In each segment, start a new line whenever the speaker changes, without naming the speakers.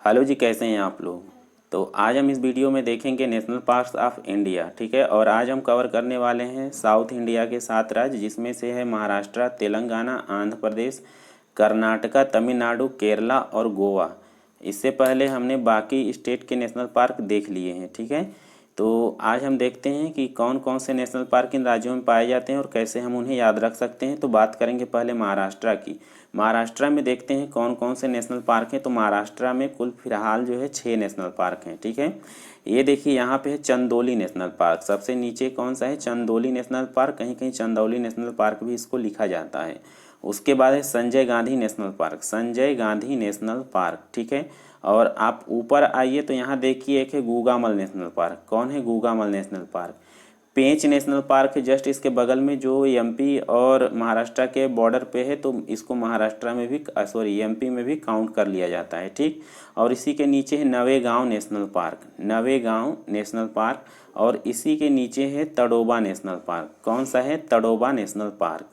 Hello जी, कैसे हैं आप लोग। तो आज हम इस वीडियो में देखेंगे नेशनल पार्क्स ऑफ इंडिया। ठीक है, और आज हम कवर करने वाले हैं साउथ इंडिया के 7 राज्य, जिसमें से है महाराष्ट्र, तेलंगाना, आंध्र प्रदेश, कर्नाटका, तमिलनाडु, केरला और गोवा। इससे पहले हमने बाकी स्टेट के नेशनल पार्क देख लिए हैं। ठीक है, तो आज हम देखते हैं कि कौन कौन से नेशनल पार्क इन राज्यों में पाए जाते हैं और कैसे हम उन्हें याद रख सकते हैं। तो बात करेंगे पहले महाराष्ट्र की। महाराष्ट्र में देखते हैं कौन कौन से नेशनल पार्क हैं। तो महाराष्ट्र में कुल फिलहाल जो है 6 नेशनल पार्क हैं। ठीक है, ये देखिए यहाँ पे है चंदोली नेशनल पार्क। सबसे नीचे कौन सा है? चंदोली नेशनल पार्क, कहीं कहीं चंदौली नेशनल पार्क भी इसको लिखा जाता है। उसके बाद है Sanjay Gandhi national park, Sanjay Gandhi national park. ठीक है, और आप ऊपर आइए तो यहाँ देखिए एक है गूगामल नेशनल पार्क। कौन है? Gugamal national park. Pench national park है जस्ट इसके बगल में, जो एमपी और महाराष्ट्र के बॉर्डर पे है, तो इसको महाराष्ट्र में भी एमपी में भी काउंट कर लिया जाता है। ठीक, और इसी के नीचे है Navegaon national park, Navegaon national park. और इसी के नीचे है तड़ोबा नेशनल पार्क। कौन सा है? Tadoba national park.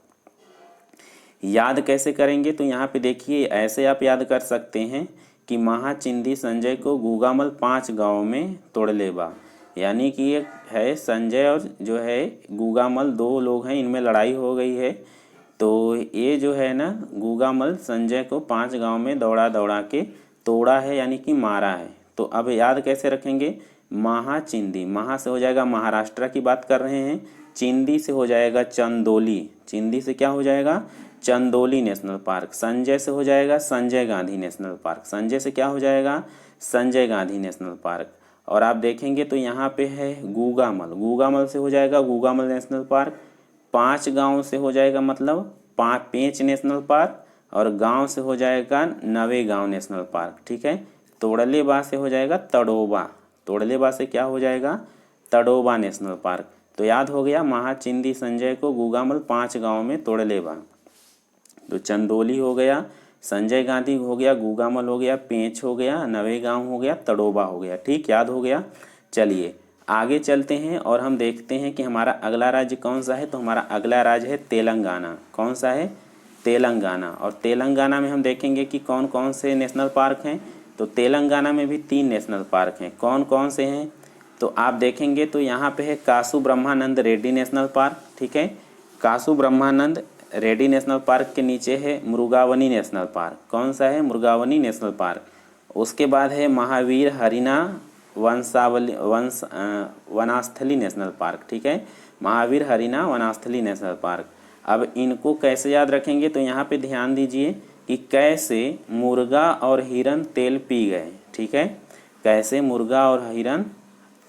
याद कैसे करेंगे? तो यहाँ पे देखिए, ऐसे आप याद कर सकते हैं कि महाचिंदी संजय को गूगामल 5 गाँव में तोड़लेबा, यानी कि ये है संजय और जो है गूगामल 2 लोग हैं, इनमें लड़ाई हो गई है। तो ये जो है ना, गूगामल संजय को 5 गांव में दौड़ा दौड़ा के तोड़ा है, यानी कि मारा है। तो अब याद कैसे रखेंगे? महाचिंदी, महा से हो जाएगा महाराष्ट्र की बात कर रहे हैं, चिंदी से हो जाएगा चंदोली, चिंदी से क्या हो जाएगा? Chandoli national park. संजय से हो जाएगा संजय गांधी नेशनल पार्क, संजय से क्या हो जाएगा? Sanjay Gandhi national park. और आप देखेंगे तो यहाँ पे है गूगामल, गूगामल से हो जाएगा गूगामल नेशनल पार्क। 5 गांव से हो जाएगा मतलब पेंच नेशनल पार्क, और गांव से हो जाएगा नवेगांव नेशनल पार्क। ठीक है, तोड़लेबा से हो जाएगा तड़ोबा, तोड़लेबा से क्या हो जाएगा? Tadoba national park. तो याद हो गया, महाचिंदी संजय को गूगामल 5 गांव में तोड़लेबा। तो चंदोली हो गया, संजय गांधी हो गया, गूगामल हो गया, पेंच हो गया, नवेगांव हो गया, तड़ोबा हो गया। ठीक, याद हो गया। चलिए आगे चलते हैं और हम देखते हैं कि हमारा अगला राज्य कौन सा है। तो हमारा अगला राज्य है तेलंगाना। कौन सा है? तेलंगाना। और तेलंगाना में हम देखेंगे कि कौन कौन से नेशनल पार्क हैं। तो तेलंगाना में भी 3 नेशनल पार्क हैं। कौन कौन से हैं? तो आप देखेंगे तो यहाँ पे है कासु ब्रह्मानंद रेड्डी नेशनल पार्क। ठीक है, कासु ब्रह्मानंद रेड्डी नेशनल पार्क के नीचे है मुर्गावनी नेशनल पार्क। कौन सा है? मुर्गावनी नेशनल पार्क। उसके बाद है महावीर हरिना वनास्थली नेशनल पार्क। ठीक है, महावीर हरिना वनास्थली नेशनल पार्क। अब इनको कैसे याद रखेंगे? तो यहाँ पे ध्यान दीजिए कि कैसे मुर्गा और हिरन तेल पी गए। ठीक है, कैसे मुर्गा और हिरन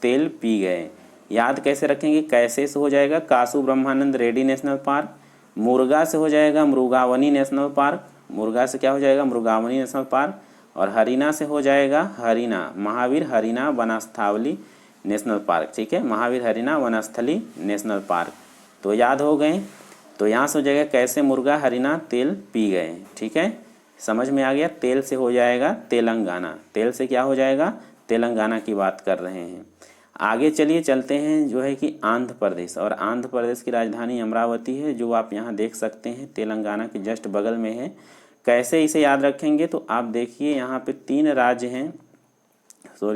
तेल पी गए। याद कैसे रखेंगे? कैसे से हो जाएगा कासु ब्रह्मानंद रेड्डी नेशनल पार्क, मुर्गा से हो जाएगा मृगावनी नेशनल पार्क, मुर्गा से क्या हो जाएगा? मृगावनी नेशनल पार्क। और हरिना से हो जाएगा हरिना, महावीर हरिना वनस्थली नेशनल पार्क। ठीक है, महावीर हरिना वनस्थली नेशनल पार्क। तो याद हो गए। तो यहाँ से हो जाएगा कैसे मुर्गा हरिना तेल पी गए। ठीक है, समझ में आ गया। तेल से हो जाएगा तेलंगाना, तेल से क्या हो जाएगा? तेलंगाना की बात कर रहे हैं। आगे चलिए चलते हैं जो है कि आंध्र प्रदेश। और आंध्र प्रदेश की राजधानी अमरावती है, जो आप यहाँ देख सकते हैं, तेलंगाना के जस्ट बगल में है। कैसे इसे याद रखेंगे? तो आप देखिए यहाँ पे 3 राज्य हैं,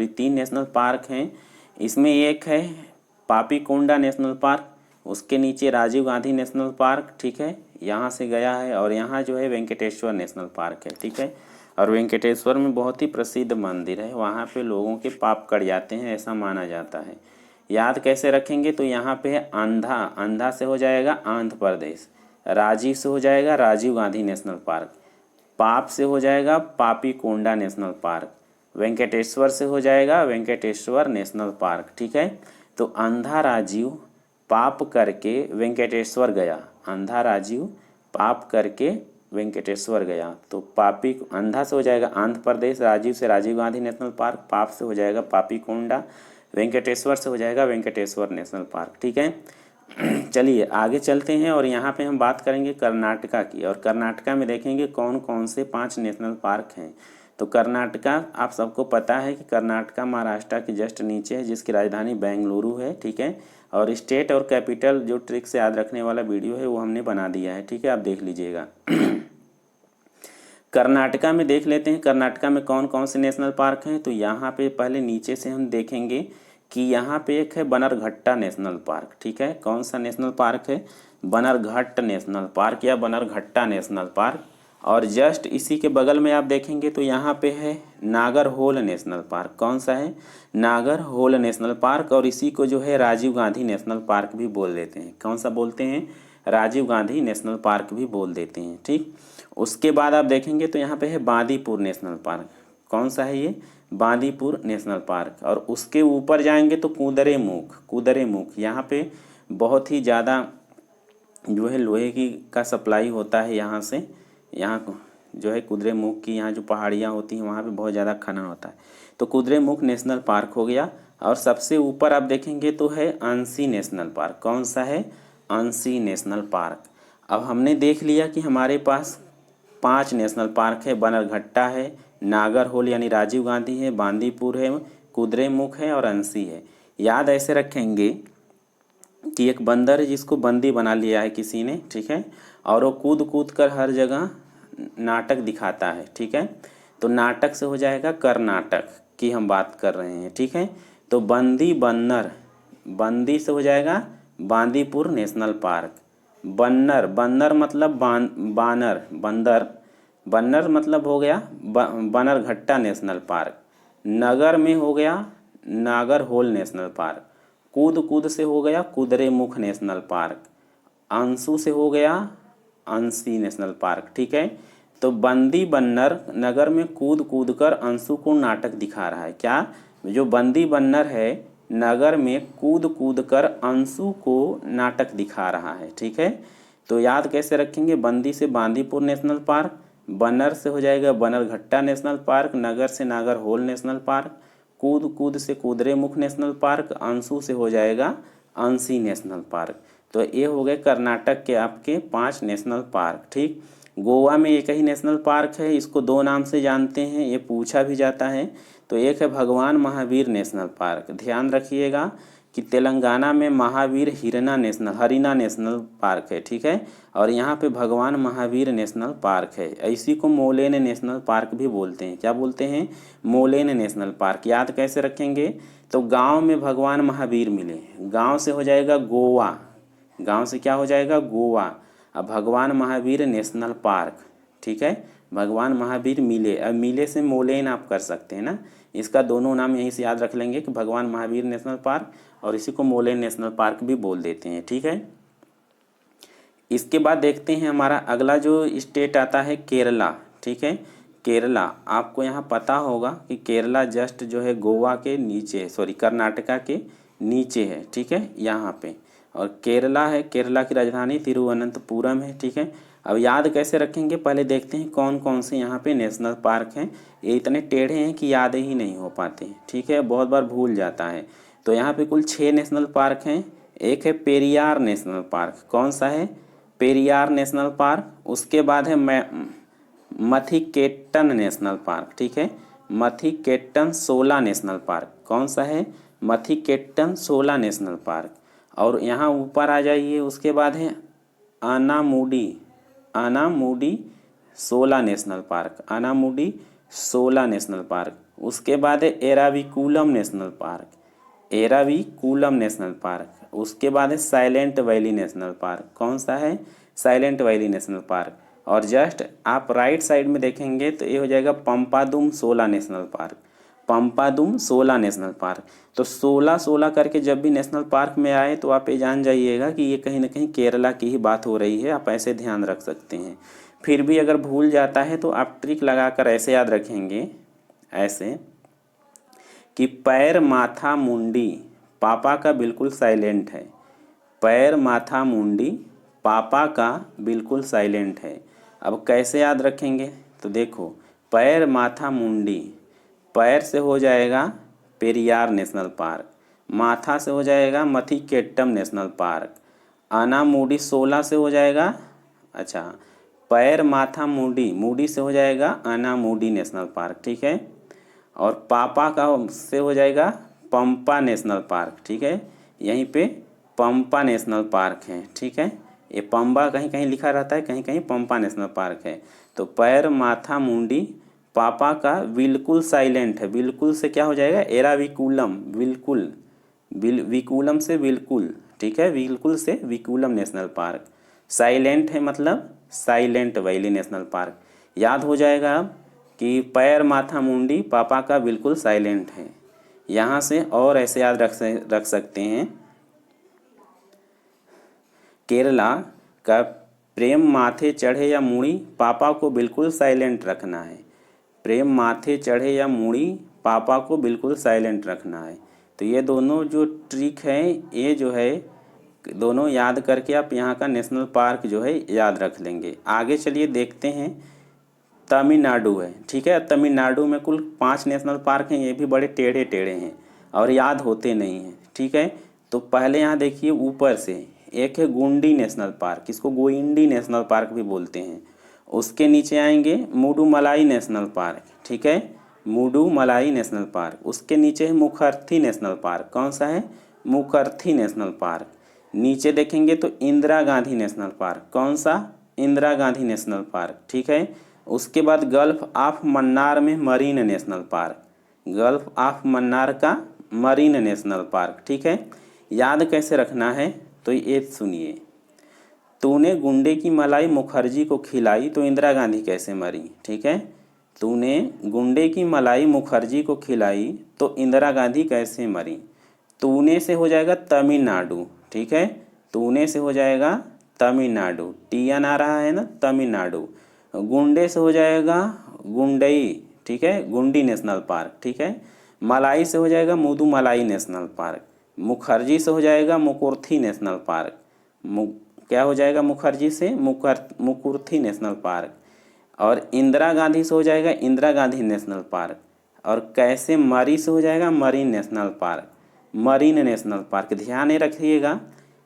3 नेशनल पार्क हैं। इसमें एक है पापीकोंडा नेशनल पार्क, उसके नीचे राजीव गांधी नेशनल पार्क। ठीक है, यहाँ से गया है। और यहाँ जो है वेंकटेश्वर नेशनल पार्क है। ठीक है, और वेंकटेश्वर में बहुत ही प्रसिद्ध मंदिर है, वहाँ पे लोगों के पाप कट जाते हैं, ऐसा माना जाता है। याद कैसे रखेंगे? तो यहाँ पे है आंधा, आंधा से हो जाएगा आंध्र प्रदेश, राजीव से हो जाएगा राजीव गांधी नेशनल पार्क, पाप से हो जाएगा पापीकोंडा नेशनल पार्क, वेंकटेश्वर से हो जाएगा वेंकटेश्वर नेशनल पार्क। ठीक है, तो अंधा राजीव पाप करके वेंकटेश्वर गया, अंधा राजीव पाप करके वेंकटेश्वर गया। तो पापी अंधा से हो जाएगा आंध्र प्रदेश, राजीव से राजीव गांधी नेशनल पार्क, पाप से हो जाएगा पापीकोंडा, वेंकटेश्वर से हो जाएगा वेंकटेश्वर नेशनल पार्क। ठीक है, चलिए आगे चलते हैं और यहाँ पे हम बात करेंगे कर्नाटका की। और कर्नाटका में देखेंगे कौन कौन से 5 नेशनल पार्क हैं। तो कर्नाटका, आप सबको पता है कि कर्नाटका महाराष्ट्र के जस्ट नीचे है, जिसकी राजधानी बेंगलुरु है। ठीक है, और स्टेट और कैपिटल जो ट्रिक से याद रखने वाला वीडियो है वो हमने बना दिया है। ठीक है, आप देख लीजिएगा। कर्नाटका में देख लेते हैं, कर्नाटका में कौन कौन से नेशनल पार्क हैं। तो यहाँ पे पहले नीचे से हम देखेंगे कि यहाँ पे एक है बनरघट्टा नेशनल पार्क। ठीक है, कौन सा नेशनल पार्क है? बनरघट्ट नेशनल पार्क या बनरघट्टा नेशनल पार्क। और जस्ट इसी के बगल में आप देखेंगे तो यहाँ पे है नागरहोल नेशनल पार्क। कौन सा है? Nagarhole national park. और इसी को जो है राजीव गांधी नेशनल पार्क भी बोल देते हैं। कौन सा बोलते हैं? राजीव गांधी नेशनल पार्क भी बोल देते हैं। ठीक, उसके बाद आप देखेंगे तो यहाँ पे है बांदीपुर नेशनल पार्क। कौन सा है ये? Bandipur national park. और उसके ऊपर जाएंगे तो कुद्रेमुख। कुद्रेमुख यहाँ पे बहुत ही ज़्यादा जो है लोहे की का सप्लाई होता है यहाँ से। यहाँ जो है कुद्रेमुख की यहाँ जो पहाड़ियाँ होती हैं वहाँ पे बहुत ज़्यादा खनन होता है। तो कुद्रेमुख नेशनल पार्क हो गया। और सबसे ऊपर आप देखेंगे तो है अंशी नेशनल पार्क। कौन सा है? अंशी नेशनल पार्क। अब हमने देख लिया कि हमारे पास 5 नेशनल पार्क है। बनरघट्टा है, नागरहोल यानी राजीव गांधी है, बांदीपुर है, कुद्रेमुख है और अंशी है। याद ऐसे रखेंगे कि एक बंदर है जिसको बंदी बना लिया है किसी ने। ठीक है, और वो कूद कूद कर हर जगह नाटक दिखाता है। ठीक है, तो नाटक से हो जाएगा कर्नाटक की हम बात कर रहे हैं। ठीक है, तो बंदी बन्नर, बंदी से हो जाएगा बांदीपुर नेशनल पार्क। बन्नर, बन्नर मतलब बानर, बंदर, बन्नर मतलब हो गया बनरघट्टा नेशनल पार्क। नगर में हो गया नागरहोल नेशनल पार्क। कूद कूद से हो गया कुद्रेमुख नेशनल पार्क। अंशु से हो गया अंशी नेशनल पार्क। ठीक है, तो बंदी बन्नर नगर में कूद कूद कर अंशु को नाटक दिखा रहा है। क्या? जो बंदी बन्नर है नगर में कूद कूद कर अंशु को नाटक दिखा रहा है। ठीक है, तो याद कैसे रखेंगे? बंदी से बांदीपुर नेशनल पार्क, बन्नर से हो जाएगा बनरघट्टा नेशनल पार्क, नगर से नागरहोल नेशनल पार्क, कूद कूद से कुद्रेमुख नेशनल पार्क, अंशु से हो जाएगा अंशी नेशनल पार्क। तो ये हो गए कर्नाटक के आपके 5 नेशनल पार्क। ठीक, गोवा में एक ही नेशनल पार्क है, इसको 2 नाम से जानते हैं, ये पूछा भी जाता है। तो एक है भगवान महावीर नेशनल पार्क। ध्यान रखिएगा कि तेलंगाना में महावीर हरिना नेशनल पार्क है। ठीक है, और यहाँ पे भगवान महावीर नेशनल पार्क है। इसी को मोलेन नेशनल पार्क भी बोलते हैं। क्या बोलते हैं? मोलेन नेशनल पार्क। याद कैसे रखेंगे? तो गांव में भगवान महावीर मिले, गांव से हो जाएगा गोवा, गांव से क्या हो जाएगा? गोवा। अब भगवान महावीर नेशनल पार्क। ठीक है, भगवान महावीर मिले, अब मिले से मोलेन आप कर सकते हैं ना, इसका दोनों नाम यहीं से याद रख लेंगे कि भगवान महावीर नेशनल पार्क, और इसी को मोलेन नेशनल पार्क भी बोल देते हैं। ठीक है, इसके बाद देखते हैं हमारा अगला जो स्टेट आता है केरला। ठीक है, केरला, आपको यहाँ पता होगा कि केरला जस्ट जो है गोवा के नीचे, सॉरी कर्नाटका के नीचे है। ठीक है, यहाँ पे, और केरला है, केरला की राजधानी तिरुवनंतपुरम है। ठीक है, अब याद कैसे रखेंगे? पहले देखते हैं कौन कौन से यहाँ पे नेशनल पार्क हैं। ये इतने टेढ़े हैं कि याद ही नहीं हो पाते। ठीक है, बहुत बार भूल जाता है। तो यहाँ पे कुल 6 नेशनल पार्क हैं। एक है पेरियार नेशनल पार्क। कौन सा है? Periyar national park. उसके बाद है मथिकेट्टन नेशनल पार्क। ठीक है, मथिकेट्टन शोला नेशनल पार्क। कौन सा है? मथिकेट्टन शोला नेशनल पार्क। और यहाँ ऊपर आ जाइए, उसके बाद है अनामुडी शोला नेशनल पार्क, अनामुडी शोला नेशनल पार्क। उसके बाद है Eravikulam national park, Eravikulam national park. उसके बाद है साइलेंट वैली नेशनल पार्क। कौन सा है? Silent valley national park. और जस्ट आप राइट साइड में देखेंगे तो ये हो जाएगा पंपादुम शोला नेशनल पार्क, पंपादुम शोला नेशनल पार्क। तो 16 करके जब भी नेशनल पार्क में आए तो आप ये जान जाइएगा कि ये कहीं ना कहीं केरला की ही बात हो रही है। आप ऐसे ध्यान रख सकते हैं। फिर भी अगर भूल जाता है तो आप ट्रिक लगाकर ऐसे याद रखेंगे, ऐसे कि पैर माथा मुंडी पापा का बिल्कुल साइलेंट है, पैर माथा मुंडी पापा का बिल्कुल साइलेंट है। अब कैसे याद रखेंगे? तो देखो, पैर माथा मुंडी, पैर से हो जाएगा पेरियार नेशनल पार्क, माथा से हो जाएगा मथिकेट्टम नेशनल पार्क, अनामुडी शोला से हो जाएगा, अच्छा, पैर माथा मुंडी, मुंडी से हो जाएगा अनामुडी नेशनल पार्क। ठीक है, और पापा का से हो जाएगा पंपा नेशनल पार्क। ठीक है, यहीं पे पंपा नेशनल पार्क है। ठीक है, ये पंबा कहीं कहीं लिखा रहता है, कहीं कहीं पंपा नेशनल पार्क है। तो पैर, माथा, मुंडी, पापा का बिल्कुल साइलेंट है। बिल्कुल से क्या हो जाएगा, एराविकुलम, बिल्कुल, विकुलम से बिल्कुल, ठीक है, बिल्कुल से विकुलम नेशनल पार्क। साइलेंट है मतलब साइलेंट वैली नेशनल पार्क। याद हो जाएगा अब कि पैर, माथा, मुंडी पापा का बिल्कुल साइलेंट है। यहाँ से और ऐसे याद रख सकते हैं, केरला का प्रेम माथे चढ़े या मुड़ी पापा को बिल्कुल साइलेंट रखना है। प्रेम माथे चढ़े या मुड़ी पापा को बिल्कुल साइलेंट रखना है। तो ये दोनों जो ट्रिक है, ये जो है दोनों याद करके आप यहाँ का नेशनल पार्क जो है याद रख लेंगे। आगे चलिए देखते हैं, तमिलनाडु है, ठीक है। तमिलनाडु में कुल 5 नेशनल पार्क हैं, ये भी बड़े टेढ़े टेढ़े हैं और याद होते नहीं हैं, ठीक है। तो पहले यहाँ देखिए ऊपर से, एक है गुंडी नेशनल पार्क, इसको गोइंडी नेशनल पार्क भी बोलते हैं। उसके नीचे आएंगे मुडुमलाई नेशनल पार्क, ठीक है, मुडुमलाई नेशनल पार्क। उसके नीचे है मुखर्थी नेशनल पार्क। कौन सा है, मुखर्थी नेशनल पार्क। नीचे देखेंगे तो इंदिरा गांधी नेशनल पार्क। कौन सा, इंदिरा गांधी नेशनल पार्क, ठीक है। उसके बाद गल्फ ऑफ मन्नार में marine national park, gulf of Mannar का मरीन नेशनल पार्क, ठीक है। याद कैसे रखना है, तो ये सुनिए, तूने गुंडे की मलाई मुखर्जी को खिलाई तो इंदिरा गांधी कैसे मरी, ठीक है। तूने गुंडे की मलाई मुखर्जी को खिलाई तो इंदिरा गांधी कैसे मरी। तूने से हो जाएगा तमिलनाडु, ठीक है, तूने से हो जाएगा तमिलनाडु, टीएन आ रहा है ना, तमिलनाडु। गुंडे से हो जाएगा गुंडई, ठीक है, गुंडी नेशनल पार्क, ठीक है। मलाई से हो जाएगा मुदुमलाई नेशनल पार्क। मुखर्जी से हो जाएगा मुकुर्थी नेशनल पार्क। क्या हो जाएगा मुखर्जी से, मुकुर्थी नेशनल पार्क। और इंदिरा गांधी से हो जाएगा इंदिरा गांधी नेशनल पार्क। और कैसे मरी से हो जाएगा marine national park, marine national park. ध्यान ये रखिएगा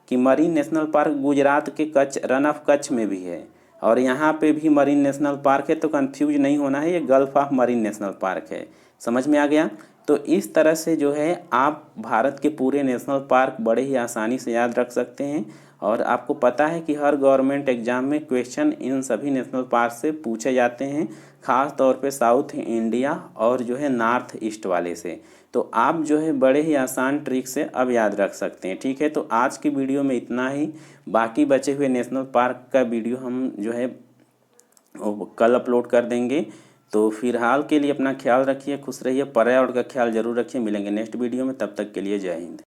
कि मरीन नेशनल पार्क गुजरात के कच्छ, रन ऑफ कच्छ में भी है और यहाँ पे भी मरीन नेशनल पार्क है। तो कंफ्यूज नहीं होना है, ये gulf of marine national park है। समझ में आ गया। तो इस तरह से जो है आप भारत के पूरे नेशनल पार्क बड़े ही आसानी से याद रख सकते हैं। और आपको पता है कि हर गवर्नमेंट एग्जाम में क्वेश्चन इन सभी नेशनल पार्क से पूछे जाते हैं, ख़ास तौर पे साउथ इंडिया और जो है नॉर्थ ईस्ट वाले से। तो आप जो है बड़े ही आसान ट्रिक से अब याद रख सकते हैं, ठीक है। तो आज की वीडियो में इतना ही। बाकी बचे हुए नेशनल पार्क का वीडियो हम जो है कल अपलोड कर देंगे। तो फिलहाल के लिए अपना ख्याल रखिए, खुश रहिए, पर्यावरण का ख्याल जरूर रखिए। मिलेंगे नेक्स्ट वीडियो में, तब तक के लिए जय हिंद।